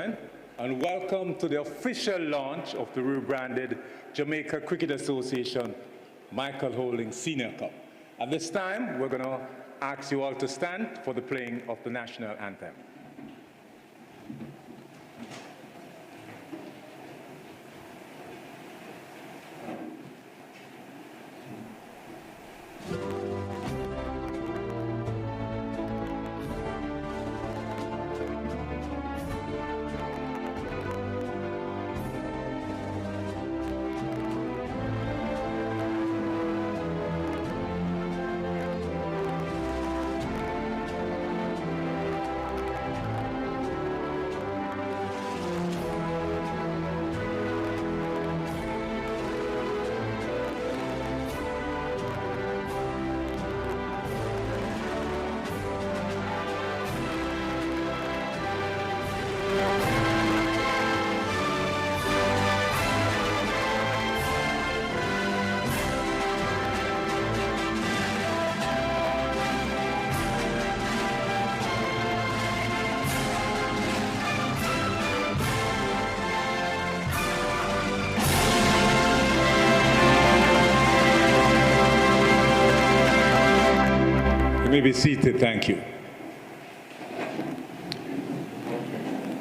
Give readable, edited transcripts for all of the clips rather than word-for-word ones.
and welcome to the official launch of the Rebranded Jamaica Cricket Association Michael Holding Senior Cup. At this time, we're going to ask you all to stand for the playing of the national anthem. You may be seated, thank you.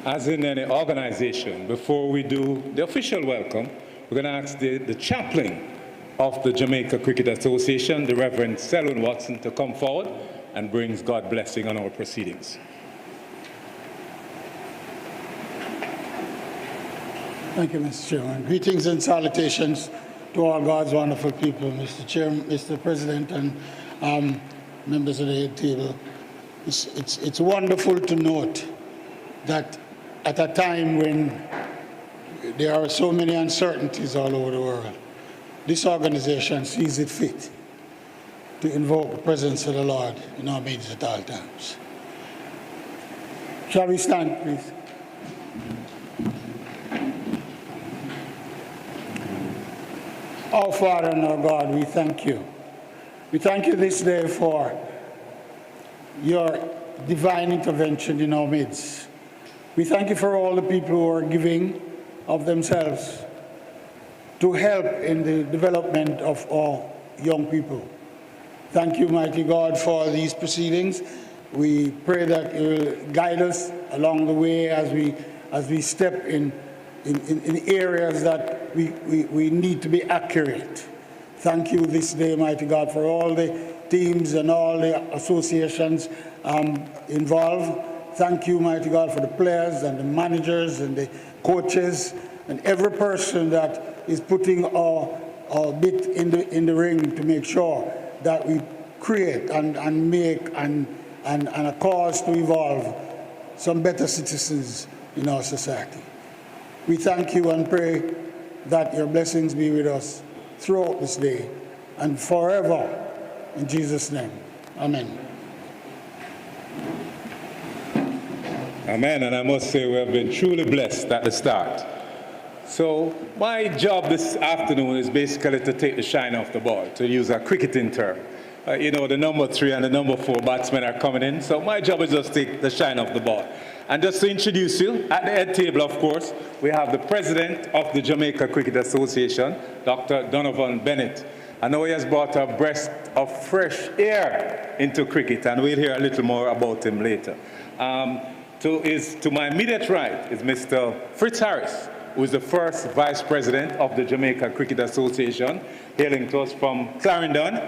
As in any organization, before we do the official welcome, we're going to ask the chaplain of the Jamaica Cricket Association, the Reverend Selwyn Watson, to come forward and brings God's blessing on our proceedings. Thank you, Mr. Chairman. Greetings and salutations to all God's wonderful people, Mr. Chairman, Mr. President, and members of the head table. It's wonderful to note that at a time when there are so many uncertainties all over the world, this organization sees it fit to invoke the presence of the Lord in our midst at all times. Shall we stand, please? Our Father and our God, we thank you. We thank you this day for your divine intervention in our midst. We thank you for all the people who are giving of themselves to help in the development of our young people. Thank you, mighty God, for these proceedings. We pray that you will guide us along the way as we step in areas that we need to be accurate. Thank you this day, mighty God, for all the teams and all the associations involved. Thank you, mighty God, for the players and the managers and the coaches and every person that is putting our bit in the ring to make sure that we create and make and a cause to evolve some better citizens in our society. We thank you and pray that your blessings be with us throughout this day and forever. In Jesus' name, amen. Amen, and I must say we have been truly blessed at the start. So my job this afternoon is basically to take the shine off the ball, to use a cricketing term. You know, the number 3 and the number 4 batsmen are coming in, so my job is just to take the shine off the ball. And just to introduce you, at the head table, of course, we have the president of the Jamaica Cricket Association, Dr. Donovan Bennett. I know he has brought a breath of fresh air into cricket, and we'll hear a little more about him later. To my immediate right is Mr. Fritz Harris, who is the first vice president of the Jamaica Cricket Association, hailing to us from Clarendon.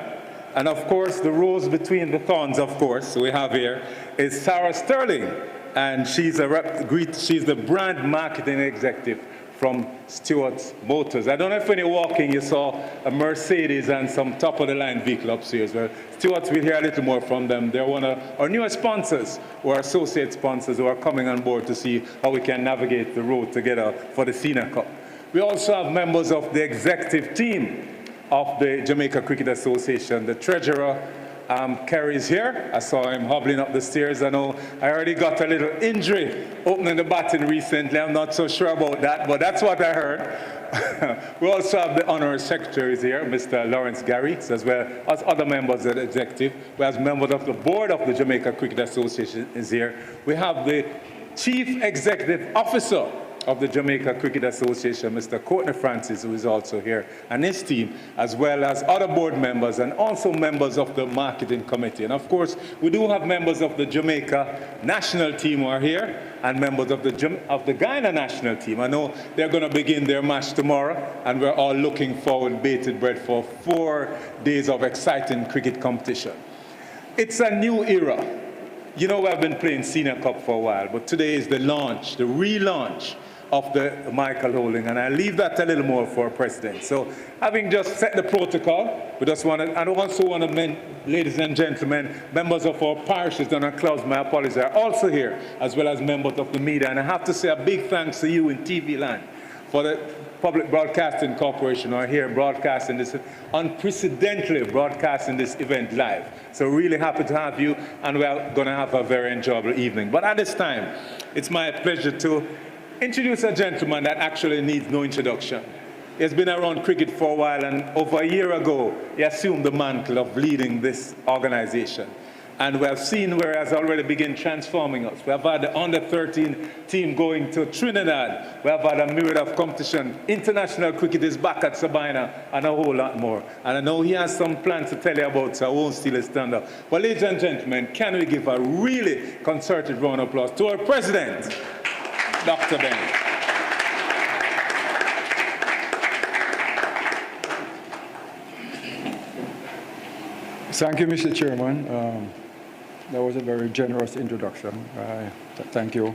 And of course, the rose between the thorns, of course, we have here is Sarah Sterling, and she's the brand marketing executive from Stewart's Motors. I don't know if when you're walking you saw a Mercedes and some top-of-the-line vehicle upstairs. Well, Stewart's, we'll hear a little more from them. They're one of our newest sponsors, or associate sponsors, who are coming on board to see how we can navigate the road together for the Senior Cup. We also have members of the executive team of the Jamaica Cricket Association. The treasurer, Kerry, is here. I saw him hobbling up the stairs. I know I already got a little injury opening the batting recently. I'm not so sure about that, but that's what I heard. We also have the honorary secretaries here, Mr. Lawrence Garrix, as well as other members of the executive. We have members of the board of the Jamaica Cricket Association is here. We have the Chief Executive Officer of the Jamaica Cricket Association, Mr. Courtney Francis, who is also here, and his team, as well as other board members and also members of the marketing committee. And of course, we do have members of the Jamaica national team who are here, and members of the Guyana national team. I know they're going to begin their match tomorrow, and we're all looking forward, bated breath, for 4 days of exciting cricket competition. It's a new era. You know, I've been playing Senior Cup for a while, but today is the launch, the relaunch of the Michael Holding, and I leave that a little more for President. So, having just set the protocol, we just want to, and also want to, ladies and gentlemen, members of our parishes and our clubs, my apologies, are also here, as well as members of the media. And I have to say a big thanks to you in TV land for the Public Broadcasting Corporation who are here broadcasting this, unprecedentedly broadcasting this event live. So really happy to have you, and we're going to have a very enjoyable evening. But at this time, it's my pleasure to introduce a gentleman that actually needs no introduction. He has been around cricket for a while, and over a year ago, he assumed the mantle of leading this organization. And we have seen where he has already begun transforming us. We have had the under-13 team going to Trinidad. We have had a myriad of competition. International cricket is back at Sabina, and a whole lot more. And I know he has some plans to tell you about, so I won't steal his thunder. But ladies and gentlemen, can we give a really concerted round of applause to our president, Dr. Ben. Thank you, Mr. Chairman. That was a very generous introduction. Thank you.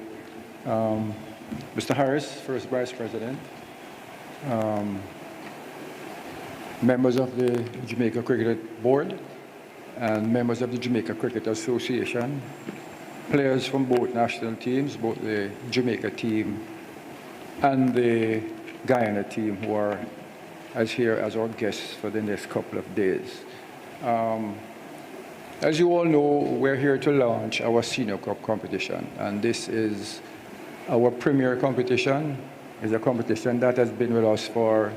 Mr. Harris, First Vice President, members of the Jamaica Cricket Board, and members of the Jamaica Cricket Association, players from both national teams, both the Jamaica team and the Guyana team, who are here as our guests for the next couple of days. As you all know, we're here to launch our Senior Cup competition, and this is our premier competition. It's a competition that has been with us for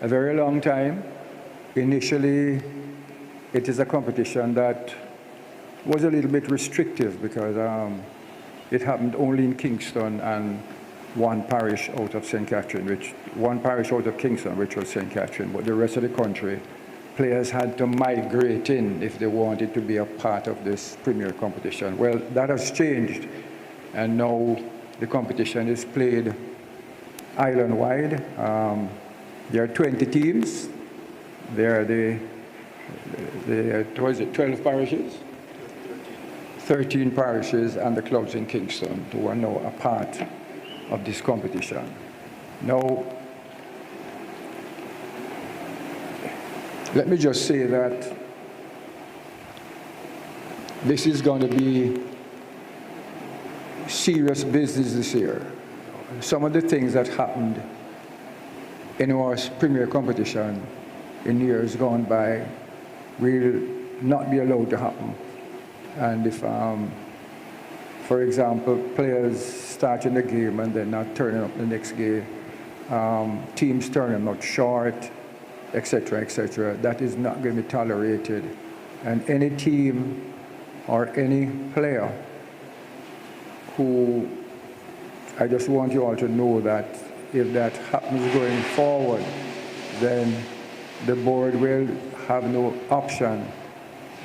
a very long time. Initially, it is a competition that was a little bit restrictive because it happened only in Kingston and one parish out of St. Catherine, one parish out of Kingston, which was St. Catherine, but the rest of the country, players had to migrate in if they wanted to be a part of this premier competition. Well, that has changed, and now the competition is played island-wide. There are 20 teams. There are 12 parishes? 13 parishes and the clubs in Kingston who are now a part of this competition. Now, let me just say that this is going to be serious business this year. Some of the things that happened in our premier competition in years gone by will not be allowed to happen. And if, for example, players starting the game and then not turning up the next game, teams turning out short, etc., that is not going to be tolerated. And any team or any player who, I just want you all to know that if that happens going forward, then the board will have no option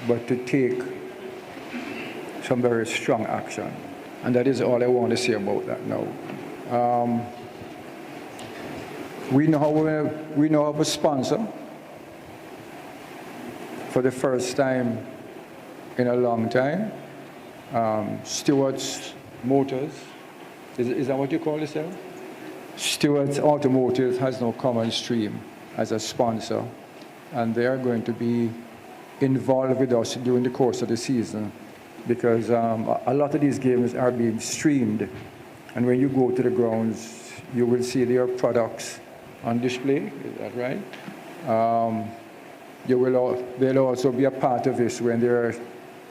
but to take some very strong action. And that is all I want to say about that now. We now have a sponsor for the first time in a long time. Stewart's Motors, is that what you call yourself? Stewart's Automotive has no common stream as a sponsor, and they are going to be involved with us during the course of the season because a lot of these games are being streamed, and when you go to the grounds, you will see their products on display. Is that right? They'll also be a part of this when there are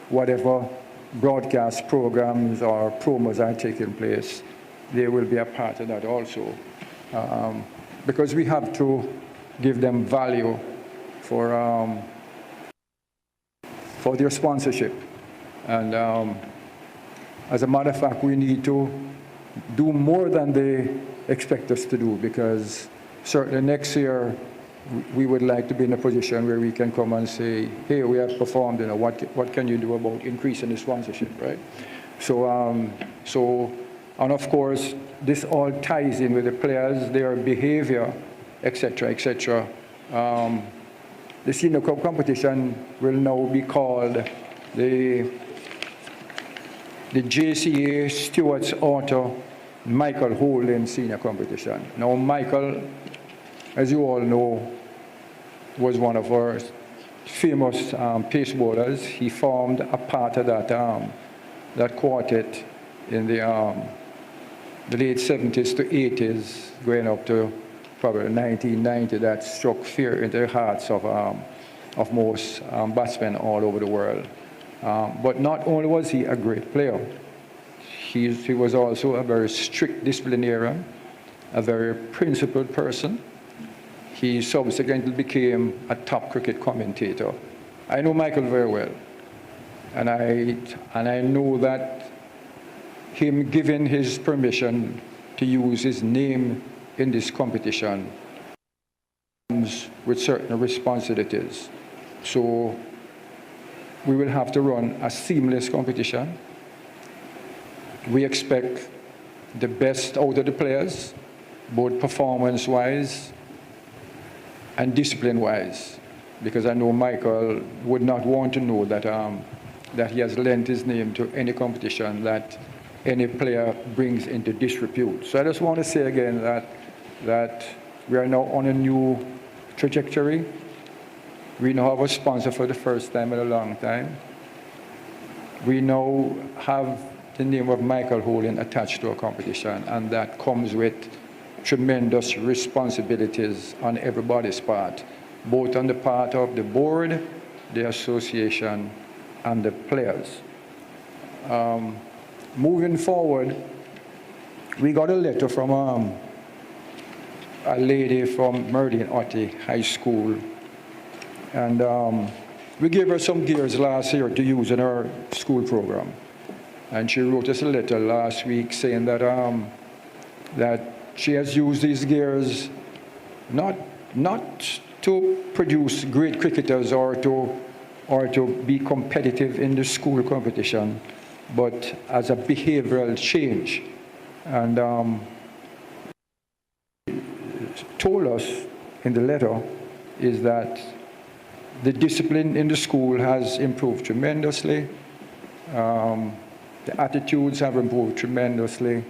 whatever broadcast programs or promos are taking place. They will be a part of that also, because we have to give them value for their sponsorship. And as a matter of fact, we need to do more than they expect us to do, because certainly next year we would like to be in a position where we can come and say, hey, we have performed, what can you do about increasing the sponsorship, right? So, and of course, this all ties in with the players, their behavior, etc., etc. The Senior Cup competition will now be called the JCA Stewards Author Michael Holden Senior Competition. Now, Michael, as you all know, was one of our famous pace bowlers. He formed a part of that quartet in the late 70s to 80s, going up to probably 1990, that struck fear into the hearts of most batsmen all over the world. But not only was he a great player, he was also a very strict disciplinarian, a very principled person. He subsequently became a top cricket commentator. I know Michael very well, and I know that him giving his permission to use his name in this competition comes with certain responsibilities. So we will have to run a seamless competition. We expect the best out of the players, both performance-wise and discipline-wise, because I know Michael would not want to know that, that he has lent his name to any competition that any player brings into disrepute. So I just want to say again that we are now on a new trajectory. We now have a sponsor for the first time in a long time. We now have the name of Michael Holden attached to a competition, and that comes with tremendous responsibilities on everybody's part, both on the part of the board, the association, and the players. Moving forward, we got a letter from a lady from Meridian Otti High School, and we gave her some gears last year to use in our school program. And she wrote us a letter last week saying that, that she has used these gears not to produce great cricketers or to be competitive in the school competition, but as a behavioral change. And told us in the letter is that the discipline in the school has improved tremendously. The attitudes have improved tremendously,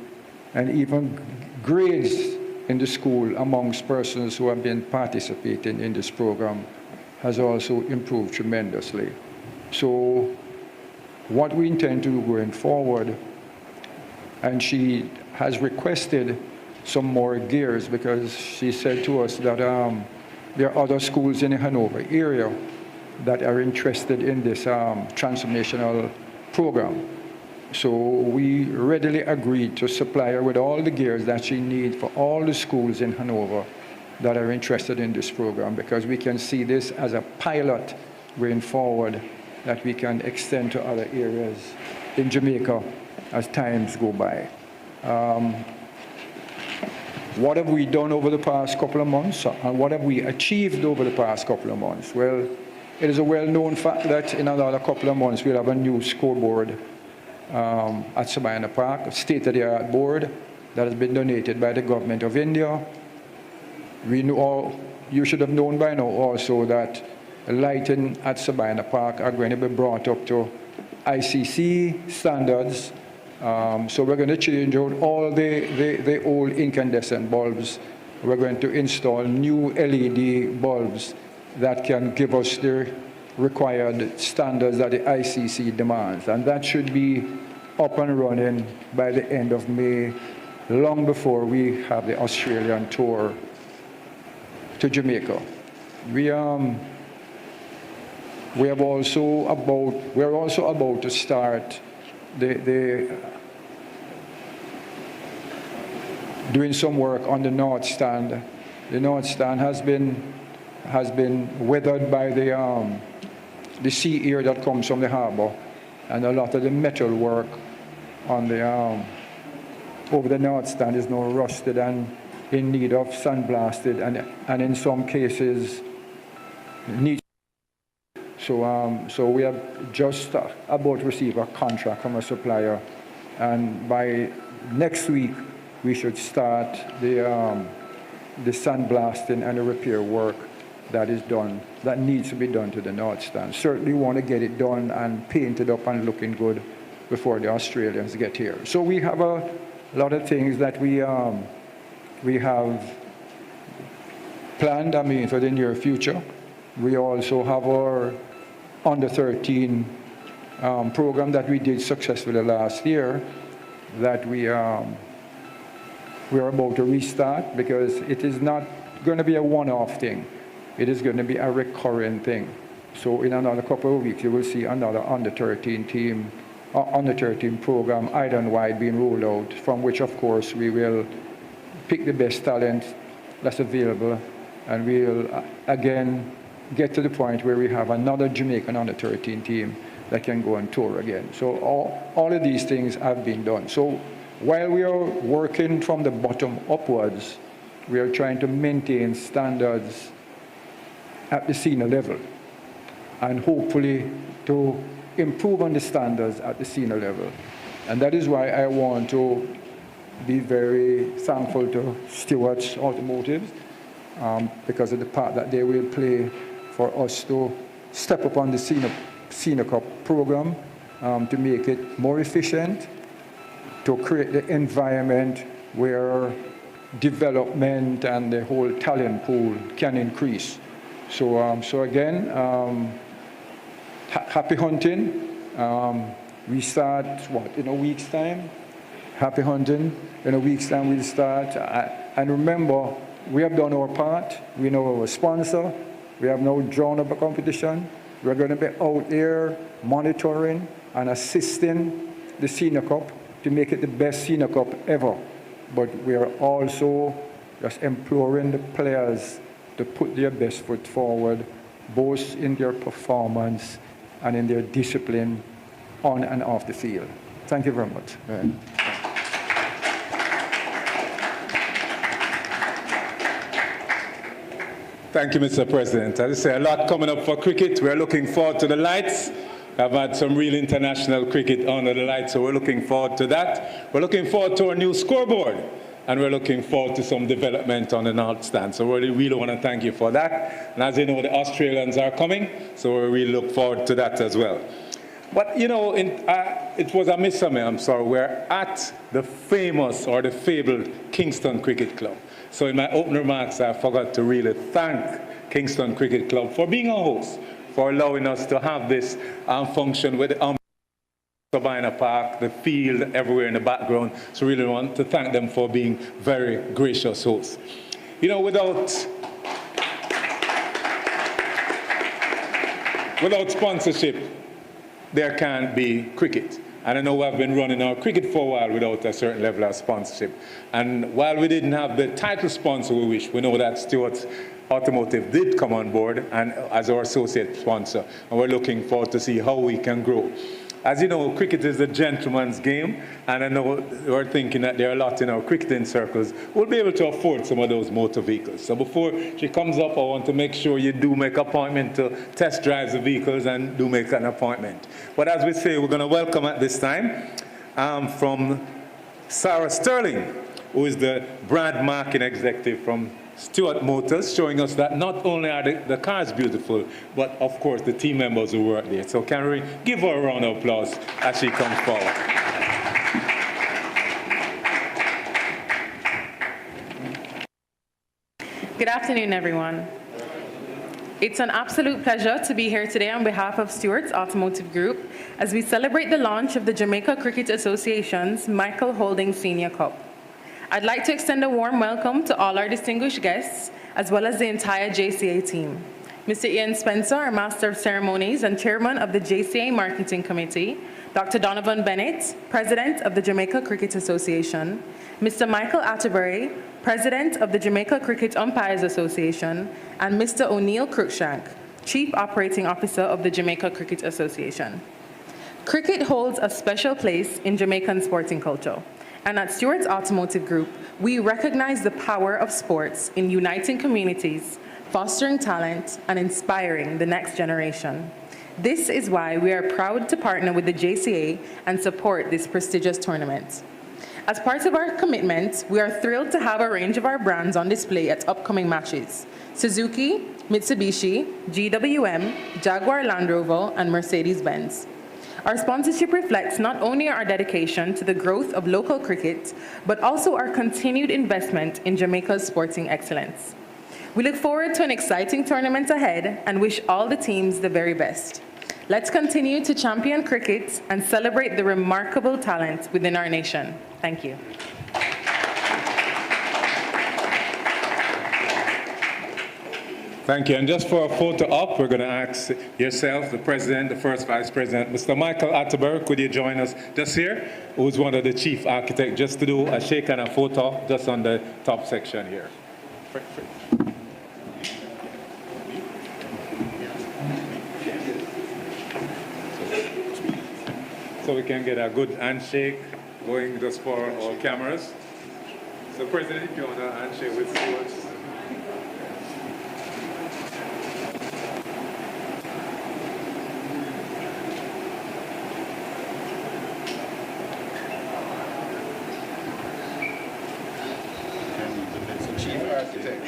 and even grades in the school amongst persons who have been participating in this program has also improved tremendously. So what we intend to do going forward, and she has requested some more gears because she said to us that there are other schools in the Hanover area that are interested in this transformational program. So we readily agreed to supply her with all the gears that she needs for all the schools in Hanover that are interested in this program, because we can see this as a pilot going forward that we can extend to other areas in Jamaica as times go by. What have we done over the past couple of months, and what have we achieved over the past couple of months? Well, it is a well-known fact that in another couple of months we'll have a new scoreboard at Sabina Park, a state-of-the-art board that has been donated by the government of India. We know, you should have known by now also that lighting at Sabina Park are going to be brought up to ICC standards. So we're going to change out all the old incandescent bulbs. We're going to install new LED bulbs that can give us the required standards that the ICC demands. And that should be up and running by the end of May, long before we have the Australian tour to Jamaica. We're also about to start doing some work on the North Stand. The North Stand has been weathered by the sea air that comes from the harbor, and a lot of the metal work on the over the north stand is now rusted and in need of sandblasted, and in some cases needs. So we are just about to receive a contract from a supplier, and by next week we should start the sandblasting and the repair work that needs to be done to the north stand. Certainly want to get it done and painted up and looking good before the Australians get here. So we have a lot of things that we have planned, for the near future. We also have our under 13 program that we did successfully last year that we are about to restart, because it is not going to be a one-off thing. It is going to be a recurring thing. So in another couple of weeks, you will see another under 13 team, under 13 program, island-wide being rolled out, from which, of course, we will pick the best talent that's available, and we'll, again, get to the point where we have another Jamaican under 13 team that can go on tour again. So all of these things have been done. So while we are working from the bottom upwards, we are trying to maintain standards at the senior level, and hopefully to improve on the standards at the senior level. And that is why I want to be very thankful to Stewart's Automotive, because of the part that they will play for us to step up on the Senior Cup program, to make it more efficient, to create the environment where development and the whole talent pool can increase. So again, happy hunting. We start, in a week's time? Happy hunting. In a week's time we'll start. And remember, we have done our part. We know our sponsor. We have now drawn up a competition. We're going to be out there monitoring and assisting the Senior Cup to make it the best Senior Cup ever. But we are also just imploring the players to put their best foot forward, both in their performance and in their discipline on and off the field. Thank you very much. Thank you, Mr. President. As I say, a lot coming up for cricket. We're looking forward to the lights. I've had some real international cricket under the lights, so we're looking forward to that. We're looking forward to our new scoreboard, and we're looking forward to some development on the north stand. So we really want to thank you for that. And as you know, the Australians are coming, so we really look forward to that as well. But, it was a midsummer, I'm sorry. We're at the famous or the fabled Kingston Cricket Club. So in my opening remarks, I forgot to really thank Kingston Cricket Club for being our host, for allowing us to have this function with the Sabina Park, the field, everywhere in the background. So really want to thank them for being very gracious hosts. Without sponsorship, there can't be cricket. And I know I've been running our cricket for a while without a certain level of sponsorship. And while we didn't have the title sponsor we wish, we know that Stewart's Automotive did come on board and as our associate sponsor. And we're looking forward to see how we can grow. As you know, cricket is a gentleman's game, and I know we're thinking that there are a lot in our cricketing circles who will be able to afford some of those motor vehicles. So before she comes up, I want to make sure you do make an appointment to test drive the vehicles and do make an appointment. But as we say, we're going to welcome at this time from Sarah Sterling, who is the brand marketing executive from Stewart Motors, showing us that not only are the cars beautiful, but of course the team members who work there. So can we give her a round of applause as she comes forward. Good afternoon, everyone. It's an absolute pleasure to be here today on behalf of Stewart's Automotive Group as we celebrate the launch of the Jamaica Cricket Association's Michael Holding Senior Cup. I'd like to extend a warm welcome to all our distinguished guests, as well as the entire JCA team. Mr. Ian Spencer, our Master of Ceremonies and Chairman of the JCA Marketing Committee, Dr. Donovan Bennett, President of the Jamaica Cricket Association, Mr. Michael Atterbury, President of the Jamaica Cricket Umpires Association, and Mr. O'Neill Cruikshank, Chief Operating Officer of the Jamaica Cricket Association. Cricket holds a special place in Jamaican sporting culture, And at Stewart's Automotive Group, we recognize the power of sports in uniting communities, fostering talent, and inspiring the next generation. This is why we are proud to partner with the JCA and support this prestigious tournament. As part of our commitment, we are thrilled to have a range of our brands on display at upcoming matches: Suzuki, Mitsubishi, GWM, Jaguar Land Rover, and Mercedes-Benz. Our sponsorship reflects not only our dedication to the growth of local cricket, but also our continued investment in Jamaica's sporting excellence. We look forward to an exciting tournament ahead and wish all the teams the very best. Let's continue to champion cricket and celebrate the remarkable talent within our nation. Thank you. Thank you. And just for a photo op, we're going to ask yourself, the president, the first vice president, Mr. Michael Atterbury, could you join us just here, who's one of the chief architects, just to do a shake and a photo just on the top section here. So we can get a good handshake going just for all cameras. So President, if you want a handshake with stewards. Chief architect.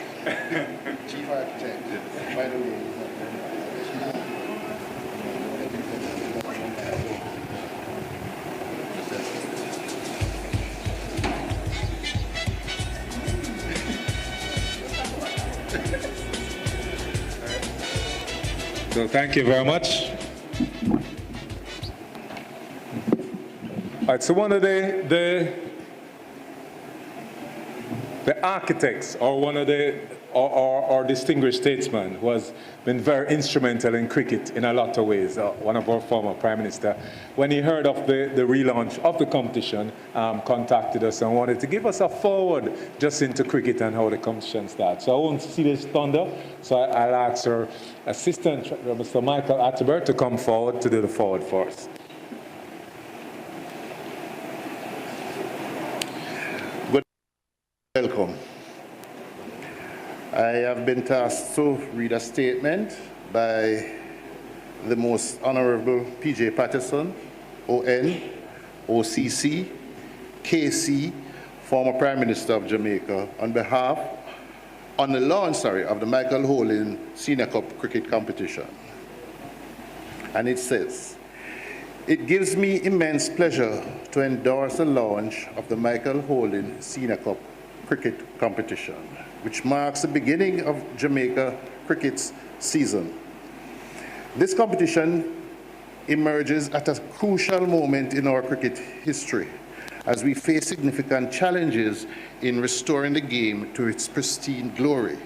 Chief architect. By the way. So thank you very much. All right, so one of the architects, or one of our distinguished statesmen, who has been very instrumental in cricket in a lot of ways, one of our former Prime Minister, when he heard of the relaunch of the competition, contacted us and wanted to give us a foreword just into cricket and how the competition starts. So I won't see this thunder, so I'll ask our assistant, Mr. Michael Atterbury, to come forward to do the foreword for us. Welcome. I have been tasked to read a statement by the Most Honorable P.J. Patterson, ON, OCC, KC, former Prime Minister of Jamaica, on the launch of the Michael Holding Senior Cup Cricket Competition. And it says, "It gives me immense pleasure to endorse the launch of the Michael Holding Senior Cup Cricket Competition, which marks the beginning of Jamaica cricket's season. This competition emerges at a crucial moment in our cricket history as we face significant challenges in restoring the game to its pristine glory.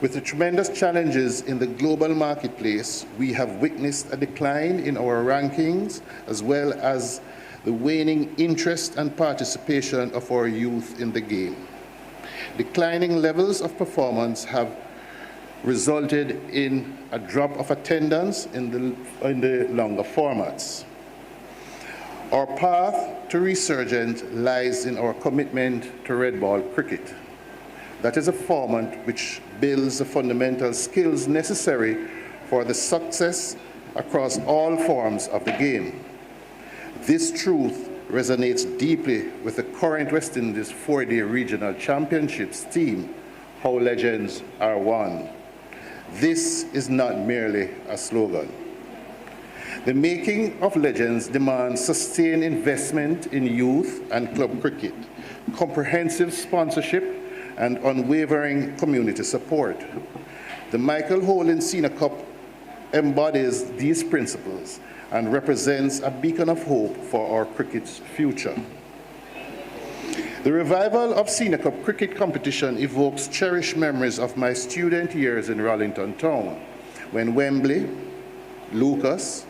With the tremendous challenges in the global marketplace, we have witnessed a decline in our rankings, as well as the waning interest and participation of our youth in the game. Declining levels of performance have resulted in a drop of attendance in the longer formats. Our path to resurgence lies in our commitment to red ball cricket. That is a format which builds the fundamental skills necessary for the success across all forms of the game. This truth resonates deeply with the current West Indies 4-day regional championships theme, How Legends Are Won. This is not merely a slogan. The making of legends demands sustained investment in youth and club cricket, comprehensive sponsorship, and unwavering community support. The Michael Holding Senior Cup embodies these principles and represents a beacon of hope for our cricket's future. The revival of Senior Cup cricket competition evokes cherished memories of my student years in Rollington Town, when Wembley, Lucas,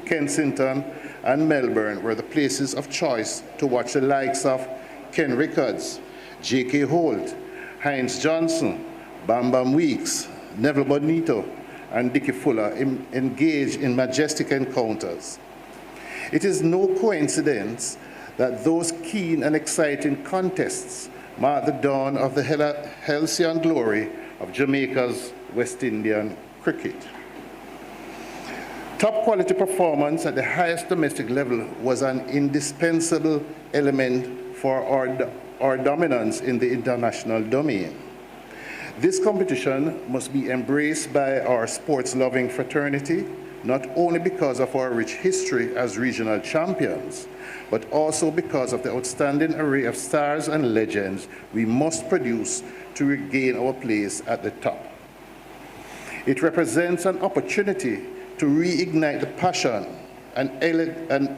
Kensington, and Melbourne were the places of choice to watch the likes of Ken Rickards, J.K. Holt, Heinz Johnson, Bam Bam Weeks, Neville Bonito, and Dickie Fuller engage in majestic encounters. It is no coincidence that those keen and exciting contests mark the dawn of the halcyon glory of Jamaica's West Indian cricket. Top quality performance at the highest domestic level was an indispensable element for our dominance in the international domain. This competition must be embraced by our sports-loving fraternity, not only because of our rich history as regional champions, but also because of the outstanding array of stars and legends we must produce to regain our place at the top. It represents an opportunity to reignite the passion and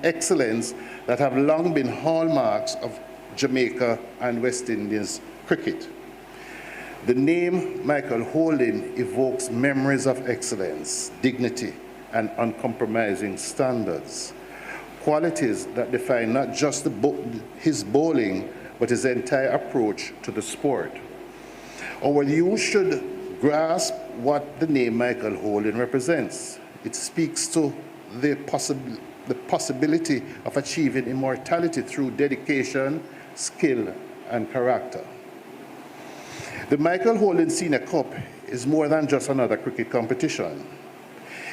excellence that have long been hallmarks of Jamaica and West Indies cricket. The name Michael Holding evokes memories of excellence, dignity, and uncompromising standards, qualities that define not just his bowling, but his entire approach to the sport. Our youth should grasp what the name Michael Holding represents. It speaks to the possibility of achieving immortality through dedication, skill, and character. The Michael Holding Senior Cup is more than just another cricket competition.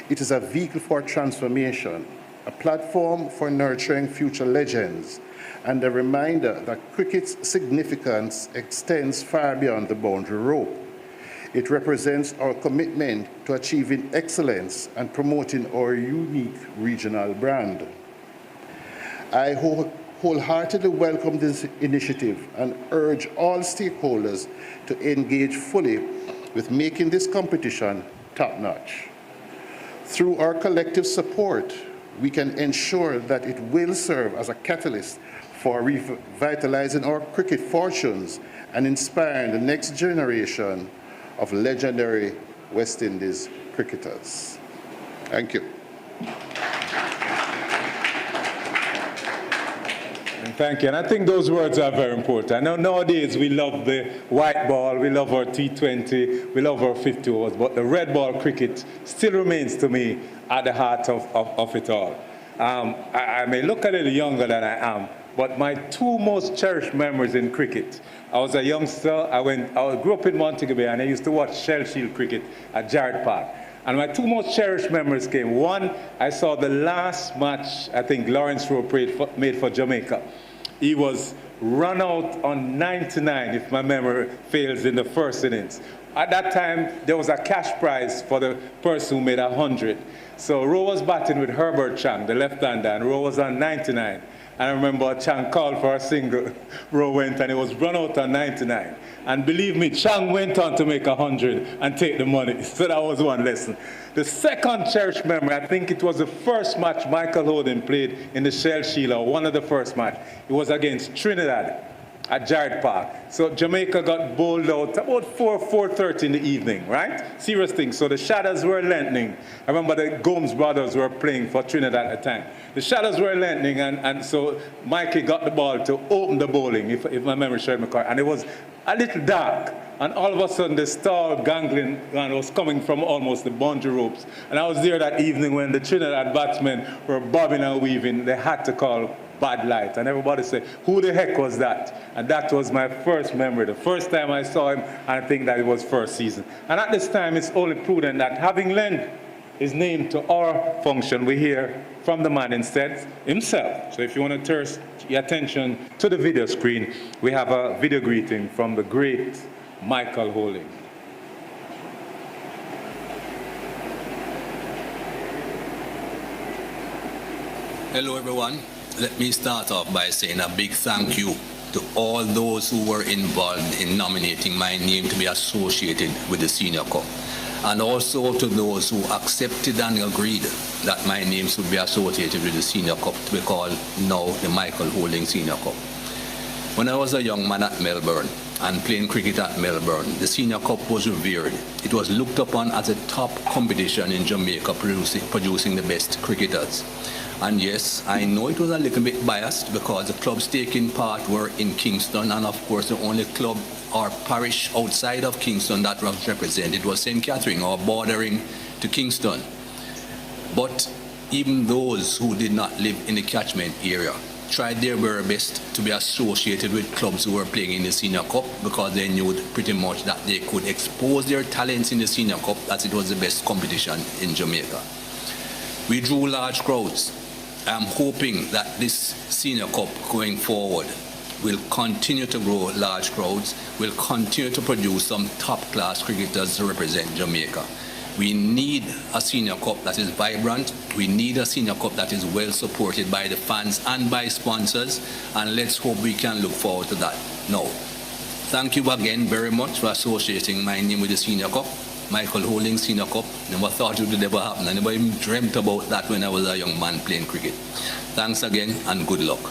It is a vehicle for transformation, a platform for nurturing future legends, and a reminder that cricket's significance extends far beyond the boundary rope. It represents our commitment to achieving excellence and promoting our unique regional brand. I wholeheartedly welcome this initiative and urge all stakeholders to engage fully with making this competition top-notch. Through our collective support, we can ensure that it will serve as a catalyst for revitalizing our cricket fortunes and inspiring the next generation of legendary West Indies cricketers. Thank you. Thank you. And I think those words are very important. I know nowadays we love the white ball, we love our T20, we love our 50 overs, but the red ball cricket still remains to me at the heart of it all. I may look a little younger than I am, but my two most cherished memories in cricket, I was a youngster, I grew up in Montego Bay, and I used to watch Shell Shield cricket at Jarrett Park. And my two most cherished memories came. One, I saw the last match I think Lawrence Rowe made for Jamaica. He was run out on 99, if my memory fails, in the first innings. At that time, there was a cash prize for the person who made 100. So Rowe was batting with Herbert Chang, the left-hander, and Rowe was on 99. And I remember Chang called for a single. Rowe went and he was run out on 99. And believe me, Chang went on to make 100 and take the money. So that was one lesson. The second cherished memory, I think it was the first match Michael Holding played in the Shell Shield, or one of the first match. It was against Trinidad at Jarrett Park. So Jamaica got bowled out about 4:30 in the evening, right? Serious thing. So the shadows were lengthening. I remember the Gomes brothers were playing for Trinidad at the time. The shadows were lengthening, and so Mikey got the ball to open the bowling, if my memory serves me correct. And it was a little dark, and all of a sudden the star gangling was coming from almost the boundary ropes. And I was there that evening when the Trinidad batsmen were bobbing and weaving. They had to call bad light, and everybody said, who the heck was that? And that was my first memory, the first time I saw him, and I think that it was first season. And at this time, it's only prudent that having lent his name to our function, we hear from the man instead himself. So if you want to turn your attention to the video screen, we have a video greeting from the great Michael Holding. Hello everyone. Let me start off by saying a big thank you to all those who were involved in nominating my name to be associated with the Senior Cup, and also to those who accepted and agreed that my name should be associated with the Senior Cup, to be called now the Michael Holding Senior Cup. When I was a young man at Melbourne and playing cricket at Melbourne, the Senior Cup was revered. It was looked upon as a top competition in Jamaica, producing the best cricketers. And yes, I know it was a little bit biased because the clubs taking part were in Kingston, and of course the only club or parish outside of Kingston that was represented was St. Catherine, or bordering to Kingston. But even those who did not live in the catchment area tried their very best to be associated with clubs who were playing in the Senior Cup because they knew pretty much that they could expose their talents in the Senior Cup as it was the best competition in Jamaica. We drew large crowds. I'm hoping that this Senior Cup going forward will continue to grow large crowds, will continue to produce some top-class cricketers to represent Jamaica. We need a Senior Cup that is vibrant. We need a Senior Cup that is well supported by the fans and by sponsors, and let's hope we can look forward to that. Now, thank you again very much for associating my name with the Senior Cup. Michael Holding Senior Cup. Never thought it would ever happen. I never even dreamt about that when I was a young man playing cricket. Thanks again and good luck.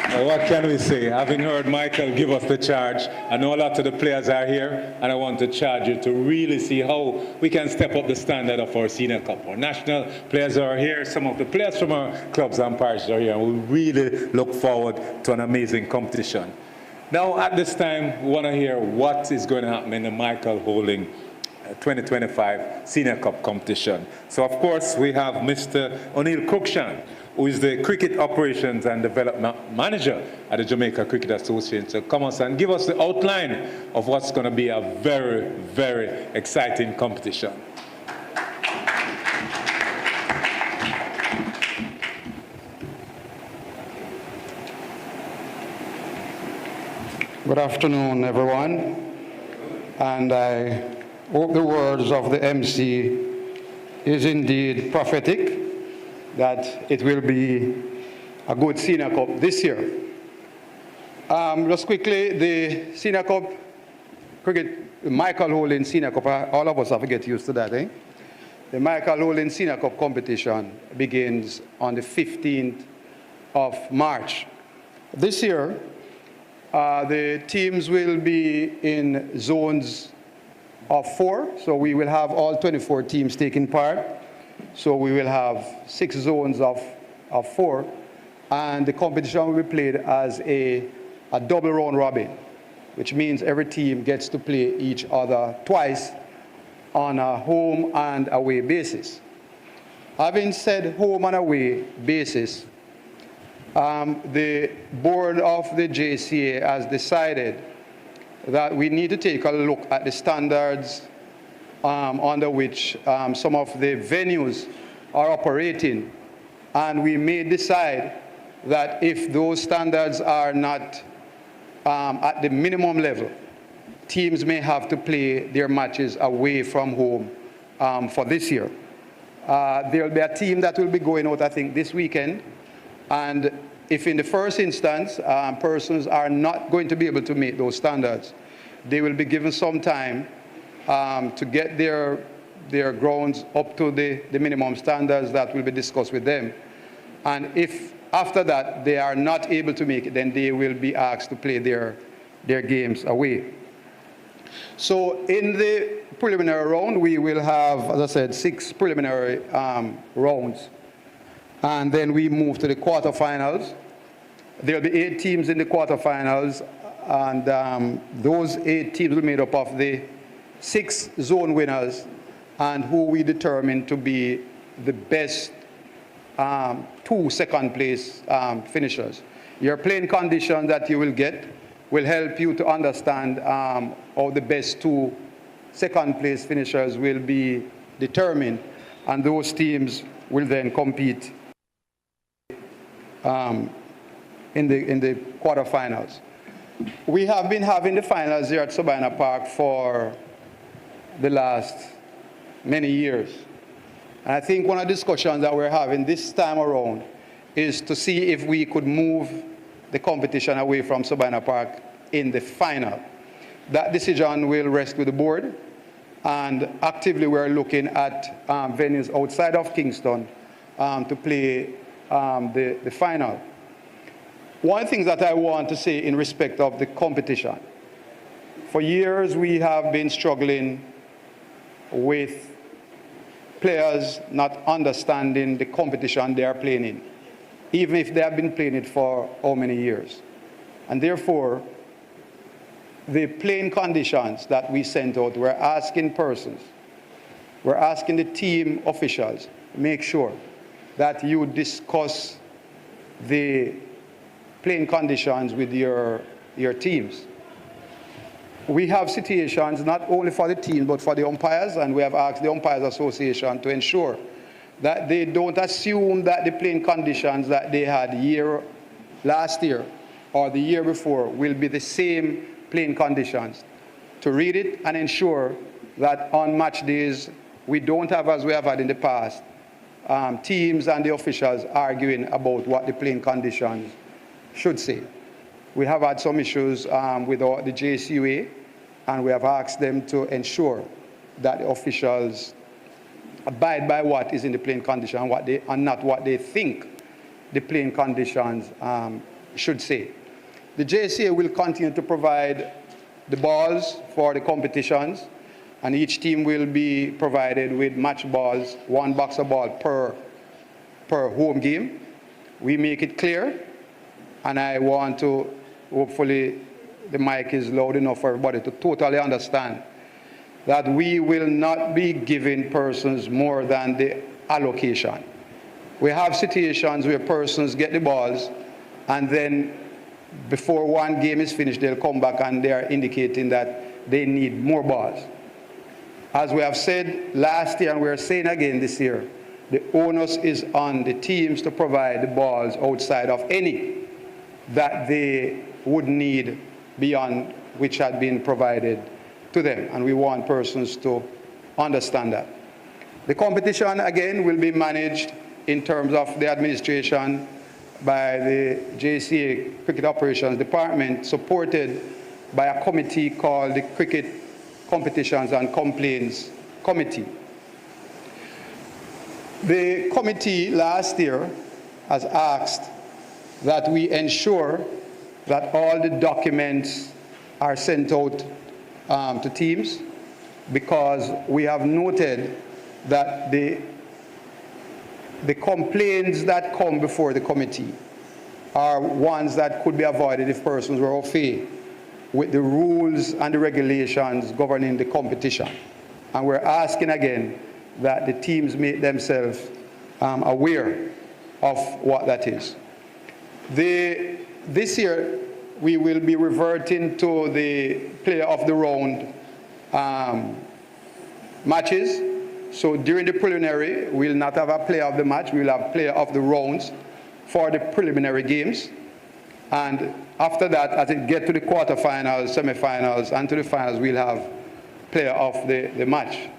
Well, what can we say? Having heard Michael give us the charge, I know a lot of the players are here, and I want to charge you to really see how we can step up the standard of our Senior Cup. Our national players are here, some of the players from our clubs and parishes are here, and we really look forward to an amazing competition. Now, at this time, we want to hear what is going to happen in the Michael Holding 2025 Senior Cup competition. So, of course, we have Mr. O'Neill Cruikshank, who is the Cricket Operations and Development Manager at the Jamaica Cricket Association, to come us and give us the outline of what's going to be a very, very exciting competition. Good afternoon, everyone. And I hope the words of the MC is indeed prophetic, that it will be a good Senior Cup this year. Just quickly, the Senior Cup cricket, the Michael Holding Senior Cup, all of us have to get used to that, eh? The Michael Holding Senior Cup competition begins on the 15th of March. This year, the teams will be in zones of 4, so we will have all 24 teams taking part. So we will have 6 zones of 4, and the competition will be played as a double round robin, which means every team gets to play each other twice on a home and away basis. Having said home and away basis, the board of the JCA has decided that we need to take a look at the standards under which some of the venues are operating, and we may decide that if those standards are not at the minimum level, teams may have to play their matches away from home for this year. There will be a team that will be going out, I think, this weekend, and if in the first instance persons are not going to be able to meet those standards, they will be given some time to get their grounds up to the minimum standards that will be discussed with them. And if after that they are not able to make it, then they will be asked to play their games away. So in the preliminary round, we will have, as I said, 6 preliminary rounds. And then we move to the quarterfinals. There will be 8 teams in the quarterfinals, and those 8 teams will be made up of the 6 zone winners and who we determine to be the best 2 second place finishers. Your playing conditions that you will get will help you to understand how the best 2 second place finishers will be determined, and those teams will then compete in the quarterfinals. We have been having the finals here at Sabina Park for the last many years. And I think one of the discussions that we're having this time around is to see if we could move the competition away from Sabina Park in the final. That decision will rest with the board, and actively we're looking at venues outside of Kingston to play the final. One of the things that I want to say in respect of the competition, for years we have been struggling with players not understanding the competition they are playing in, even if they have been playing it for how many years. And therefore, the playing conditions that we sent out, we're asking persons, we're asking the team officials, make sure that you discuss the playing conditions with your teams. We have situations not only for the team but for the umpires, and we have asked the Umpires Association to ensure that they don't assume that the playing conditions that they had last year or the year before will be the same playing conditions. To read it and ensure that on match days we don't have, as we have had in the past, teams and the officials arguing about what the playing conditions should say. We have had some issues with the JCUA, and we have asked them to ensure that the officials abide by what is in the playing condition and not what they think the playing conditions should say. The JCA will continue to provide the balls for the competitions, and each team will be provided with match balls, 1 box of ball per home game. We make it clear, and I want to, hopefully the mic is loud enough for everybody to totally understand, that we will not be giving persons more than the allocation. We have situations where persons get the balls, and then before one game is finished, they'll come back and they are indicating that they need more balls. As we have said last year, and we're saying again this year, the onus is on the teams to provide the balls outside of any that they would need beyond which had been provided to them, and we want persons to understand that. The competition, again, will be managed in terms of the administration by the JCA Cricket Operations Department, supported by a committee called the Cricket Competitions and Complaints Committee. The committee last year has asked that we ensure that all the documents are sent out to teams, because we have noted that the complaints that come before the committee are ones that could be avoided if persons were au fait with the rules and the regulations governing the competition. And we're asking again that the teams make themselves aware of what that is. This year, we will be reverting to the player of the round matches. So during the preliminary, we'll not have a player of the match, we'll have player of the rounds for the preliminary games. And after that, as it gets to the quarterfinals, semifinals, and to the finals, we'll have player of the match.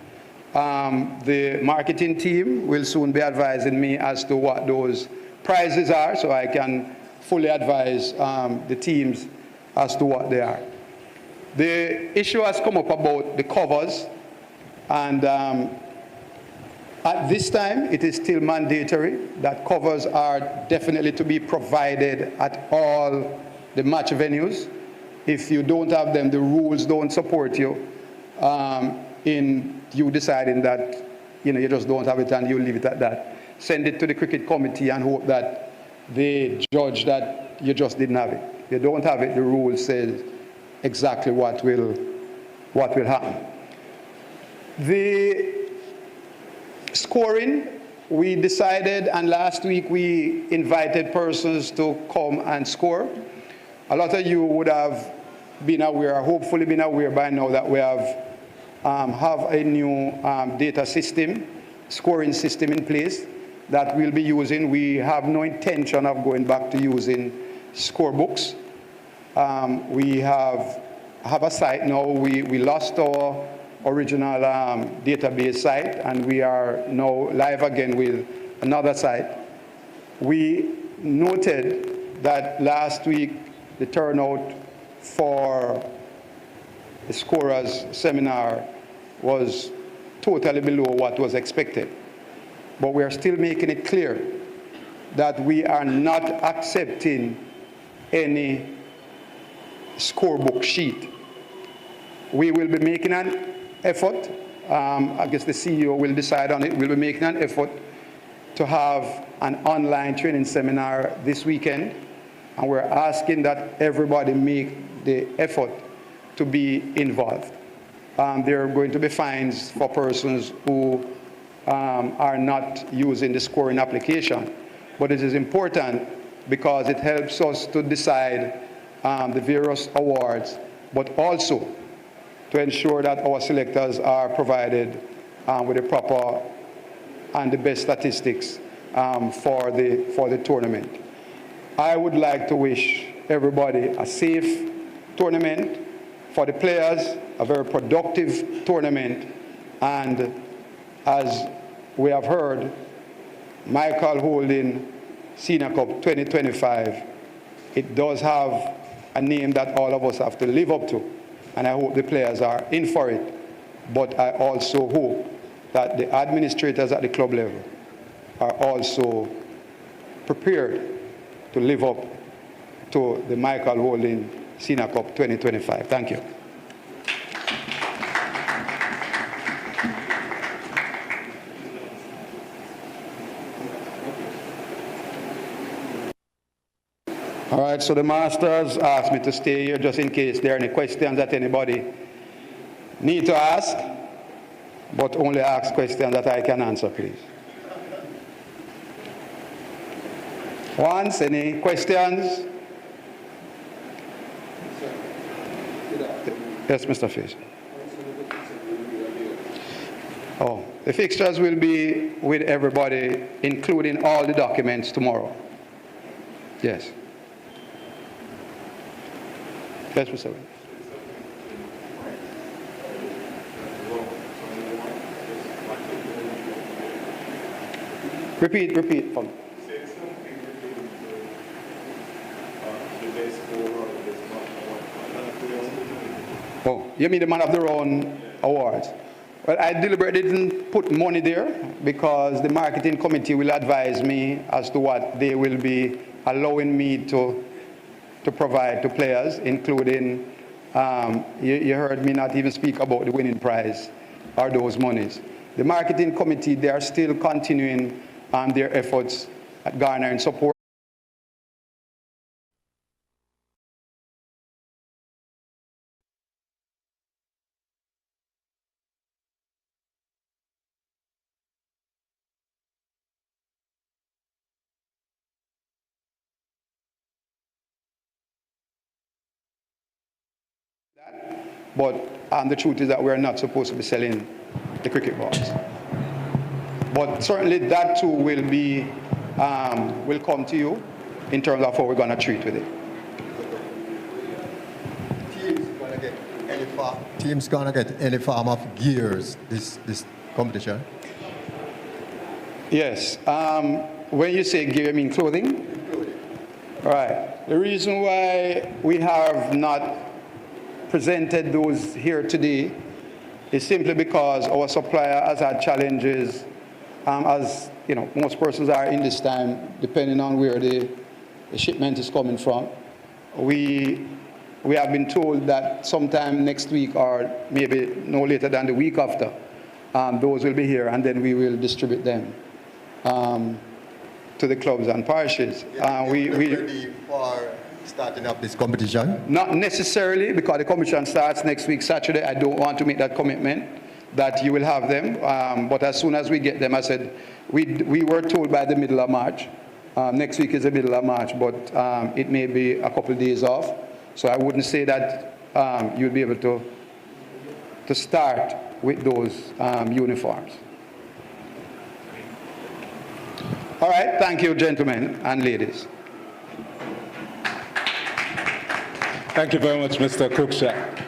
The marketing team will soon be advising me as to what those prizes are, so I can fully advise the teams as to what they are. The issue has come up about the covers, and at this time, it is still mandatory that covers are definitely to be provided at all the match venues. If you don't have them, the rules don't support you in you deciding that you just don't have it and you leave it at that. Send it to the cricket committee and hope that they judge that you just didn't have it. If you don't have it, the rule says exactly what will happen. The scoring, we decided, and last week we invited persons to come and score. A lot of you would have been aware, hopefully been aware by now, that we have a new data system, scoring system in place that we'll be using. We have no intention of going back to using scorebooks. We have a site now. We lost our original database site, and we are now live again with another site. We noted that last week the turnout for the scorers seminar was totally below what was expected. But we are still making it clear that we are not accepting any scorebook sheet. We will be making an effort, I guess the CEO will decide on it, we'll be making an effort to have an online training seminar this weekend, and we're asking that everybody make the effort to be involved. There are going to be fines for persons who are not used in the scoring application. But it is important because it helps us to decide the various awards, but also to ensure that our selectors are provided with the proper and the best statistics for the tournament. I would like to wish everybody a safe tournament, for the players, a very productive tournament, and as we have heard, Michael holding Senior Cup 2025, it does have a name that all of us have to live up to, and I hope the players are in for it. But I also hope that the administrators at the club level are also prepared to live up to the Michael Holding Senior Cup 2025. Thank you. All right, so the masters asked me to stay here just in case there are any questions that anybody need to ask, but only ask questions that I can answer, please. Once, any questions? Yes, Mr. Fish. Oh, the fixtures will be with everybody, including all the documents tomorrow. Yes. Yes, Mr. Wayne. Repeat for me. Oh, you mean the Man of the Round Awards? Well, I deliberately didn't put money there because the marketing committee will advise me as to what they will be allowing me to provide to players, including, you heard me not even speak about the winning prize or those monies. The marketing committee, they are still continuing their efforts at garnering support. But the truth is that we're not supposed to be selling the cricket balls. But certainly that too will be, will come to you in terms of how we're going to treat with it. Teams gonna get any form of gears this competition? Yes. When you say gear, you mean clothing? All right. The reason why we have not presented those here today is simply because our supplier has had challenges, as you know, most persons are in this time, depending on where the shipment is coming from. We have been told that sometime next week or maybe no later than the week after, those will be here, and then we will distribute them to the clubs and parishes. We ready for starting up this competition? Not necessarily, because the competition starts next week, Saturday. I don't want to make that commitment that you will have them. But as soon as we get them, I said, we were told by the middle of March. Next week is the middle of March, but it may be a couple of days off. So I wouldn't say that you'll be able to start with those uniforms. All right, thank you, gentlemen and ladies. Thank you very much, Mr. Cruikshank.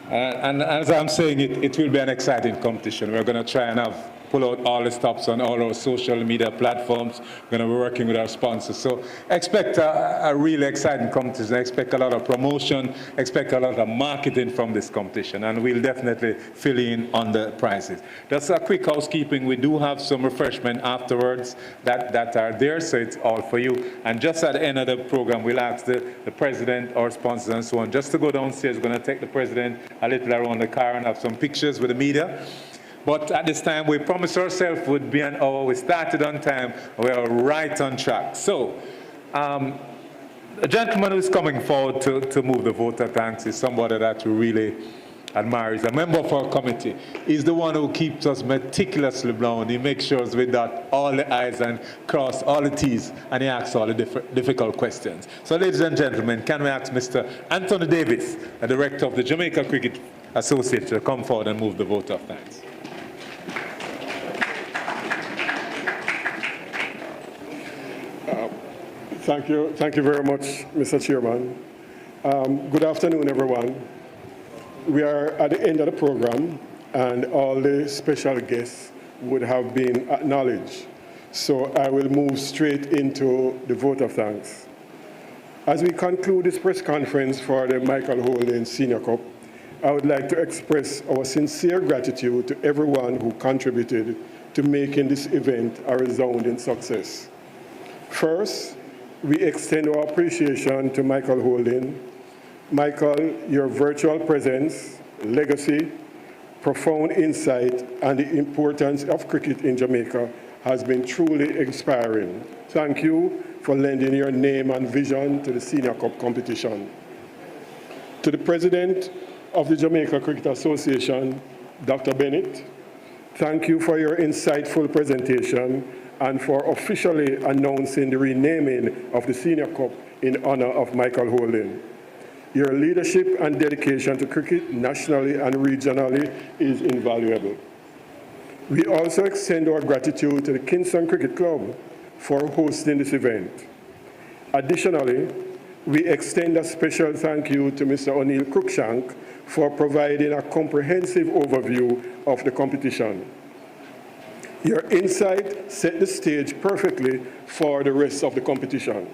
And as I'm saying, it will be an exciting competition. We're going to try and pull out all the stops on all our social media platforms. We're going to be working with our sponsors. So expect a really exciting competition. Expect a lot of promotion. Expect a lot of marketing from this competition. And we'll definitely fill in on the prices. Just a quick housekeeping. We do have some refreshment afterwards that are there, so it's all for you. And just at the end of the program, we'll ask the president, our sponsors, and so on, just to go downstairs. We're going to take the president a little around the car and have some pictures with the media. But at this time, we promised ourselves would be an hour. We started on time. We are right on track. So, the gentleman who's coming forward to move the voter thanks is somebody that we really admire. He's a member of our committee. He's the one who keeps us meticulously bound. He makes sure we dot all the I's and cross all the T's, and he asks all the difficult questions. So, ladies and gentlemen, can we ask Mr. Anthony Davis, the director of the Jamaica Cricket Association, to come forward and move the vote of thanks. Thank you very much, Mr. Chairman. Good afternoon, everyone. We are at the end of the program, and all the special guests would have been acknowledged. So I will move straight into the vote of thanks. As we conclude this press conference for the Michael Holding Senior Cup, I would like to express our sincere gratitude to everyone who contributed to making this event a resounding success. First, we extend our appreciation to Michael Holding. Michael, your virtual presence, legacy, profound insight, and the importance of cricket in Jamaica has been truly inspiring. Thank you for lending your name and vision to the Senior Cup competition. To the President of the Jamaica Cricket Association, Dr. Bennett, thank you for your insightful presentation and for officially announcing the renaming of the Senior Cup in honor of Michael Holding. Your leadership and dedication to cricket nationally and regionally is invaluable. We also extend our gratitude to the Kingston Cricket Club for hosting this event. Additionally, we extend a special thank you to Mr. O'Neill Cruikshank for providing a comprehensive overview of the competition. Your insight set the stage perfectly for the rest of the competition.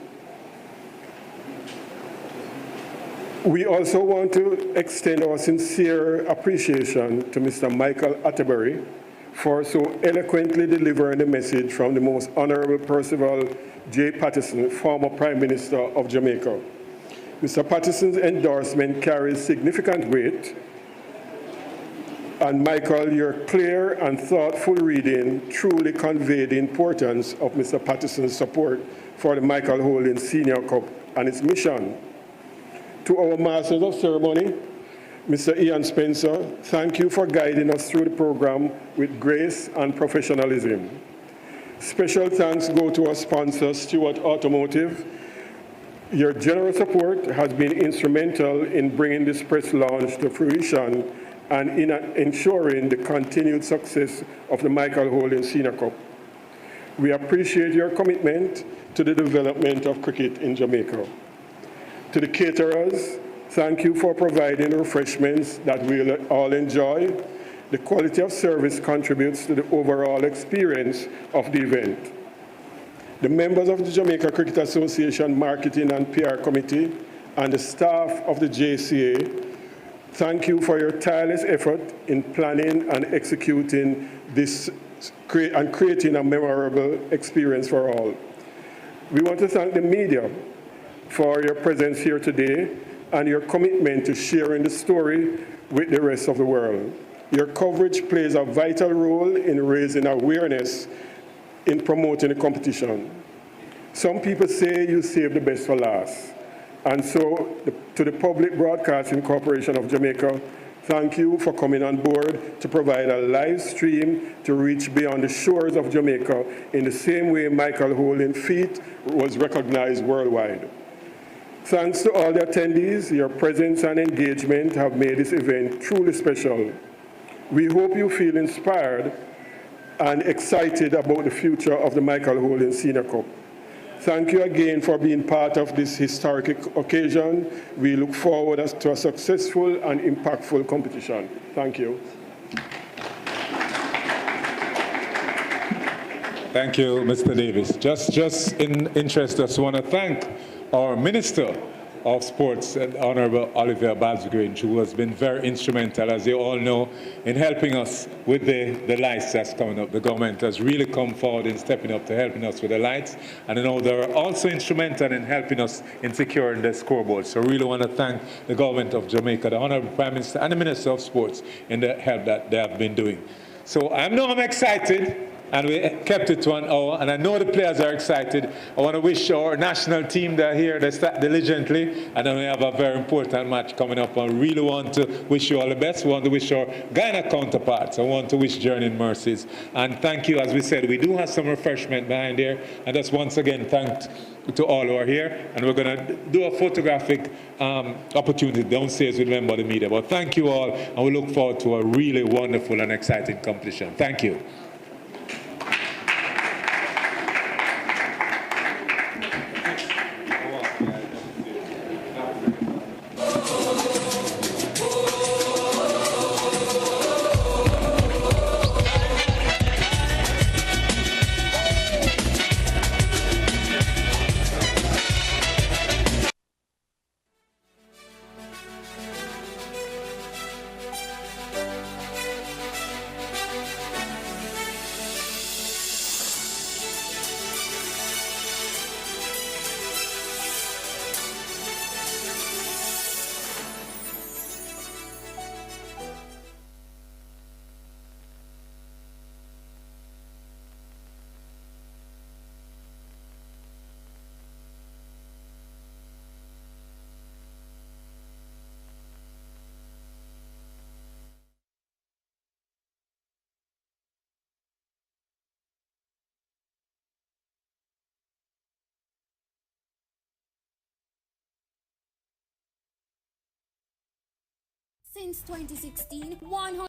We also want to extend our sincere appreciation to Mr. Michael Atterbury for so eloquently delivering the message from the Most Honorable Percival J. Patterson, former Prime Minister of Jamaica. Mr. Patterson's endorsement carries significant weight, and Michael, your clear and thoughtful reading truly conveyed the importance of Mr. Patterson's support for the Michael Holding Senior Cup and its mission. To our Masters of Ceremony, Mr. Ian Spencer, thank you for guiding us through the program with grace and professionalism. Special thanks go to our sponsor, Stewart Automotive. Your generous support has been instrumental in bringing this press launch to fruition and in ensuring the continued success of the Michael Holding Senior Cup. We appreciate your commitment to the development of cricket in Jamaica. To the caterers, thank you for providing refreshments that we'll all enjoy. The quality of service contributes to the overall experience of the event. The members of the Jamaica Cricket Association Marketing and PR Committee and the staff of the JCA, thank you for your tireless effort in planning and executing this and creating a memorable experience for all. We want to thank the media for your presence here today and your commitment to sharing the story with the rest of the world. Your coverage plays a vital role in raising awareness in promoting the competition. Some people say you save the best for last. And so, to the Public Broadcasting Corporation of Jamaica, thank you for coming on board to provide a live stream to reach beyond the shores of Jamaica in the same way Michael Holding feat was recognized worldwide. Thanks to all the attendees, your presence and engagement have made this event truly special. We hope you feel inspired and excited about the future of the Michael Holding Senior Cup. Thank you again for being part of this historic occasion. We look forward to a successful and impactful competition. Thank you. Thank you, Mr. Davis. Just in interest, I just want to thank our Minister of Sports, Honorable Oliver Balsgrange, who has been very instrumental, as you all know, in helping us with the lights that's coming up. The government has really come forward in stepping up to helping us with the lights, and I know they're also instrumental in helping us in securing the scoreboard. So I really want to thank the government of Jamaica, the Honorable Prime Minister and the Minister of Sports in the help that they have been doing. So I'm excited and we kept it to an hour, and I know the players are excited. I want to wish our national team that are here, they start diligently, and then we have a very important match coming up. I really want to wish you all the best. We want to wish our Ghana counterparts. I want to wish Journey Mercies. And thank you, as we said, we do have some refreshment behind here, and just once again, thanks to all who are here, and we're going to do a photographic opportunity downstairs with members of the media. But thank you all, and we look forward to a really wonderful and exciting competition. Thank you. Since 2016, 100